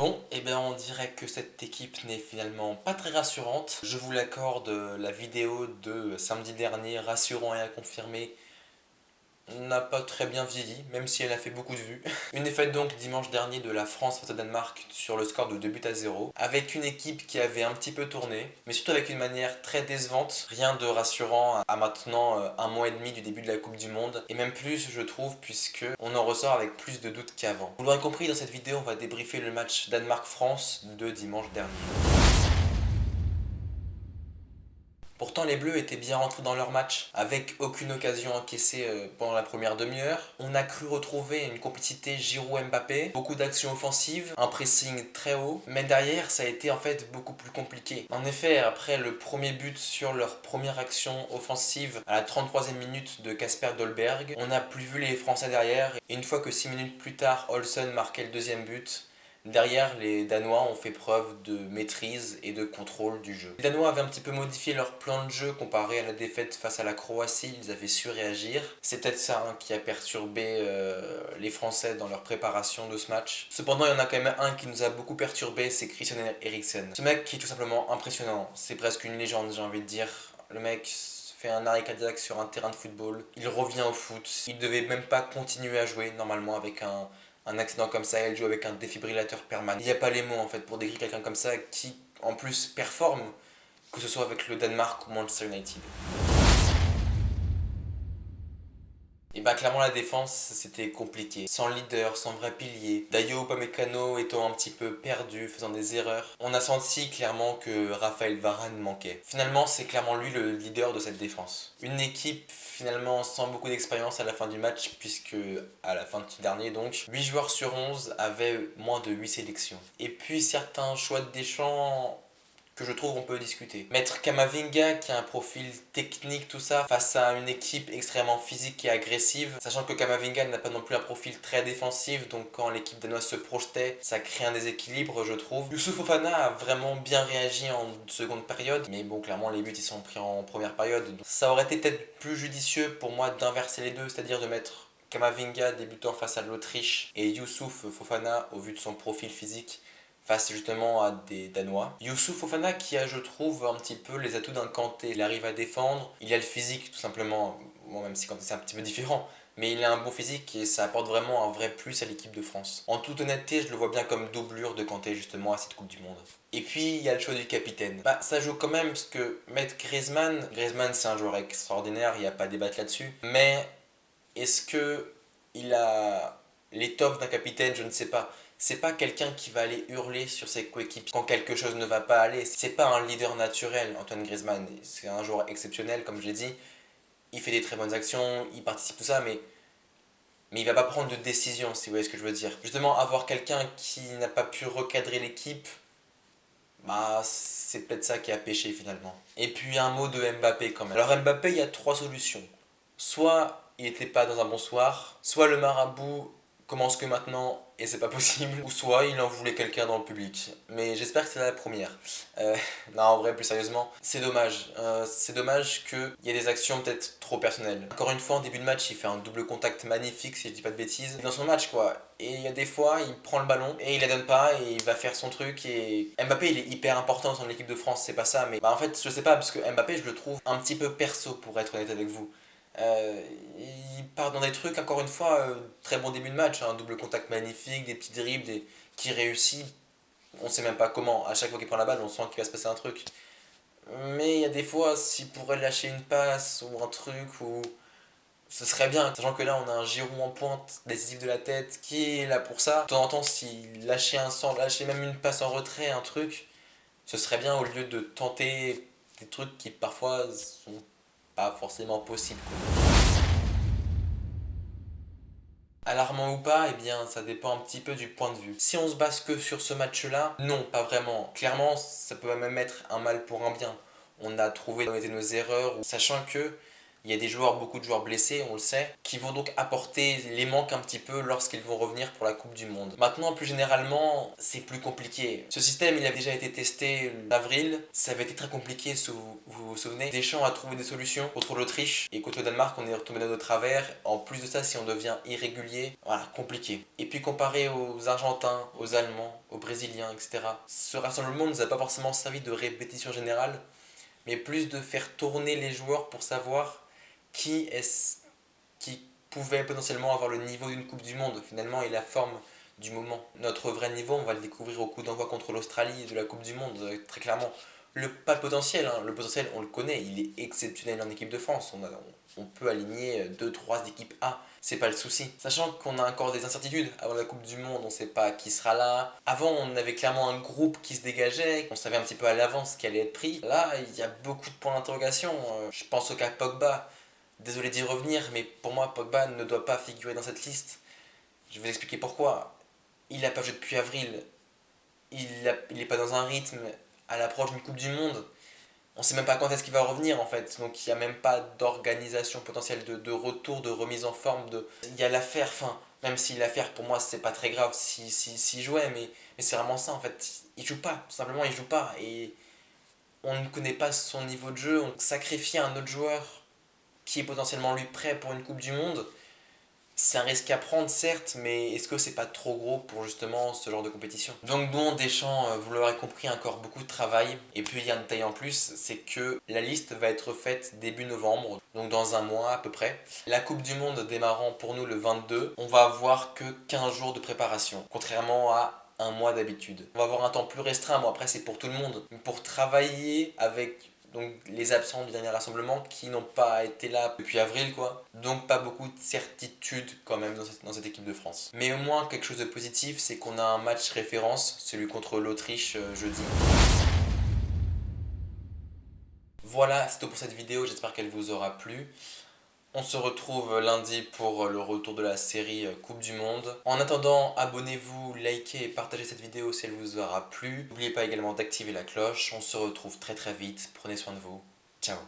Bon, eh bien on dirait que cette équipe n'est finalement pas très rassurante. Je vous l'accorde, la vidéo de samedi dernier, rassurant et à confirmer, n'a pas très bien vieilli, même si elle a fait beaucoup de vues. Une défaite donc dimanche dernier de la France face au Danemark sur le score de 2 buts à 0, avec une équipe qui avait un petit peu tourné, mais surtout avec une manière très décevante. Rien de rassurant à maintenant un mois et demi du début de la Coupe du Monde, et même plus je trouve, puisque on en ressort avec plus de doutes qu'avant. Vous l'aurez compris, dans cette vidéo on va débriefer le match Danemark-France de dimanche dernier. Pourtant les Bleus étaient bien rentrés dans leur match, avec aucune occasion encaissée pendant la première demi-heure. On a cru retrouver une complicité Giroud-Mbappé, beaucoup d'actions offensives, un pressing très haut, mais derrière ça a été en fait beaucoup plus compliqué. En effet, après le premier but sur leur première action offensive à la 33e minute de Kasper Dolberg, on n'a plus vu les Français derrière, et une fois que 6 minutes plus tard Olsen marquait le deuxième but, derrière, les Danois ont fait preuve de maîtrise et de contrôle du jeu. Les Danois avaient un petit peu modifié leur plan de jeu comparé à la défaite face à la Croatie, ils avaient su réagir. C'est peut-être ça qui a perturbé les Français dans leur préparation de ce match. Cependant, il y en a quand même un qui nous a beaucoup perturbé, c'est Christian Eriksen. Ce mec qui est tout simplement impressionnant, c'est presque une légende, j'ai envie de dire. Le mec fait un arrêt cardiaque sur un terrain de football, il revient au foot, il devait même pas continuer à jouer normalement avec un accident comme ça, elle joue avec un défibrillateur permanent. Il n'y a pas les mots en fait pour décrire quelqu'un comme ça qui en plus performe, que ce soit avec le Danemark ou Manchester United. Et bah clairement la défense c'était compliqué. Sans leader, sans vrai pilier, Dayo Upamecano étant un petit peu perdu, faisant des erreurs. On a senti clairement que Raphaël Varane manquait. Finalement c'est clairement lui le leader de cette défense. Une équipe finalement sans beaucoup d'expérience à la fin du match, puisque à la fin de ce dernier donc, 8 joueurs sur 11 avaient moins de 8 sélections. Et puis certains choix de Deschamps que je trouve on peut discuter. Mettre Kamavinga qui a un profil technique tout ça face à une équipe extrêmement physique et agressive, sachant que Kamavinga n'a pas non plus un profil très défensif, donc quand l'équipe danoise se projetait, ça crée un déséquilibre je trouve. Youssouf Fofana a vraiment bien réagi en seconde période, mais bon clairement les buts ils sont pris en première période, donc ça aurait été peut-être plus judicieux pour moi d'inverser les deux, c'est-à-dire de mettre Kamavinga débutant face à l'Autriche et Youssouf Fofana au vu de son profil physique face justement à des Danois. Youssouf Fofana qui a je trouve un petit peu les atouts d'un Kanté. Il arrive à défendre, il a le physique tout simplement, bon, même si Kanté c'est un petit peu différent, mais il a un bon physique et ça apporte vraiment un vrai plus à l'équipe de France. En toute honnêteté, je le vois bien comme doublure de Kanté justement à cette Coupe du Monde. Et puis il y a le choix du capitaine. Bah ça joue quand même parce que mettre Griezmann c'est un joueur extraordinaire, il n'y a pas à débattre là-dessus, mais est-ce que il a l'étoffe d'un capitaine? Je ne sais pas. C'est pas quelqu'un qui va aller hurler sur ses coéquipiers quand quelque chose ne va pas aller. C'est pas un leader naturel, Antoine Griezmann. C'est un joueur exceptionnel, comme je l'ai dit. Il fait des très bonnes actions, il participe tout ça, mais il va pas prendre de décision, si vous voyez ce que je veux dire. Justement, avoir quelqu'un qui n'a pas pu recadrer l'équipe, bah c'est peut-être ça qui a pêché finalement. Et puis un mot de Mbappé quand même. Alors Mbappé, il y a trois solutions. Soit il n'était pas dans un bon soir, soit le marabout commence que maintenant et c'est pas possible, ou soit il en voulait quelqu'un dans le public. Mais j'espère que c'est la première. Non, en vrai, plus sérieusement, c'est dommage. C'est dommage qu'il y ait des actions peut-être trop personnelles. Encore une fois, en début de match, il fait un double contact magnifique, si je dis pas de bêtises, dans son match quoi. Et il y a des fois, il prend le ballon et il la donne pas et il va faire son truc. Et Mbappé, il est hyper important dans l'équipe de France, c'est pas ça, mais bah en fait, je sais pas, parce que Mbappé, je le trouve un petit peu perso pour être honnête avec vous. Euh, il part dans des trucs, encore une fois, très bon début de match, un double contact magnifique, des petits dribbles, qui réussit. On sait même pas comment. À chaque fois qu'il prend la balle, on sent qu'il va se passer un truc. Mais il y a des fois, s'il pourrait lâcher une passe ou un truc, ou ce serait bien. Sachant que là, on a un Giroud en pointe, décisif de la tête, qui est là pour ça. De temps en temps, s'il lâchait un sang, lâchait même une passe en retrait, un truc, ce serait bien au lieu de tenter des trucs qui parfois sont pas forcément possibles, quoi. Alarmant ou pas, eh bien ça dépend un petit peu du point de vue. Si on se base que sur ce match-là, non, pas vraiment. Clairement, ça peut même être un mal pour un bien. On a trouvé dans nos erreurs, sachant que Il y a beaucoup de joueurs blessés, on le sait, qui vont donc apporter les manques un petit peu lorsqu'ils vont revenir pour la Coupe du Monde. Maintenant, plus généralement, c'est plus compliqué. Ce système, il a déjà été testé en avril. Ça avait été très compliqué, si vous vous souvenez. Deschamps a trouvé des solutions contre l'Autriche et contre le Danemark, on est retombé dans nos travers. En plus de ça, si on devient irrégulier, voilà, compliqué. Et puis comparé aux Argentins, aux Allemands, aux Brésiliens, etc., ce rassemblement ne nous a pas forcément servi de répétition générale, mais plus de faire tourner les joueurs pour savoir qui est-ce qui pouvait potentiellement avoir le niveau d'une Coupe du Monde finalement et la forme du moment. Notre vrai niveau, on va le découvrir au coup d'envoi contre l'Australie de la Coupe du Monde, très clairement. Pas le potentiel, hein. Le potentiel on le connaît, il est exceptionnel en équipe de France. On peut aligner 2-3 équipes A, c'est pas le souci. Sachant qu'on a encore des incertitudes avant la Coupe du Monde, on sait pas qui sera là. Avant on avait clairement un groupe qui se dégageait, on savait un petit peu à l'avance ce qui allait être pris. Là il y a beaucoup de points d'interrogation, je pense au cas Pogba. Désolé d'y revenir, mais pour moi, Pogba ne doit pas figurer dans cette liste. Je vais vous expliquer pourquoi. Il n'a pas joué depuis avril. Il n'est pas dans un rythme à l'approche d'une Coupe du Monde. On ne sait même pas quand est-ce qu'il va revenir en fait. Donc il n'y a même pas d'organisation potentielle de retour, de remise en forme. Il y a l'affaire, enfin, même si l'affaire pour moi c'est pas très grave s'il jouait, mais c'est vraiment ça en fait. Il joue pas, tout simplement il joue pas. Et on ne connaît pas son niveau de jeu. On sacrifie un autre joueur qui est potentiellement lui prêt pour une Coupe du Monde, c'est un risque à prendre certes, mais est-ce que c'est pas trop gros pour justement ce genre de compétition? Donc bon, Deschamps, vous l'aurez compris, encore beaucoup de travail. Et puis il y a un détail en plus, c'est que la liste va être faite début novembre, donc dans un mois à peu près. La Coupe du Monde démarrant pour nous le 22, on va avoir que 15 jours de préparation, contrairement à un mois d'habitude. On va avoir un temps plus restreint, bon après c'est pour tout le monde, mais pour travailler avec donc les absents du dernier rassemblement qui n'ont pas été là depuis avril quoi. Donc pas beaucoup de certitude quand même dans cette équipe de France. Mais au moins quelque chose de positif, c'est qu'on a un match référence, celui contre l'Autriche jeudi. Voilà, c'est tout pour cette vidéo, j'espère qu'elle vous aura plu. On se retrouve lundi pour le retour de la série Coupe du Monde. En attendant, abonnez-vous, likez et partagez cette vidéo si elle vous aura plu. N'oubliez pas également d'activer la cloche. On se retrouve très très vite. Prenez soin de vous. Ciao.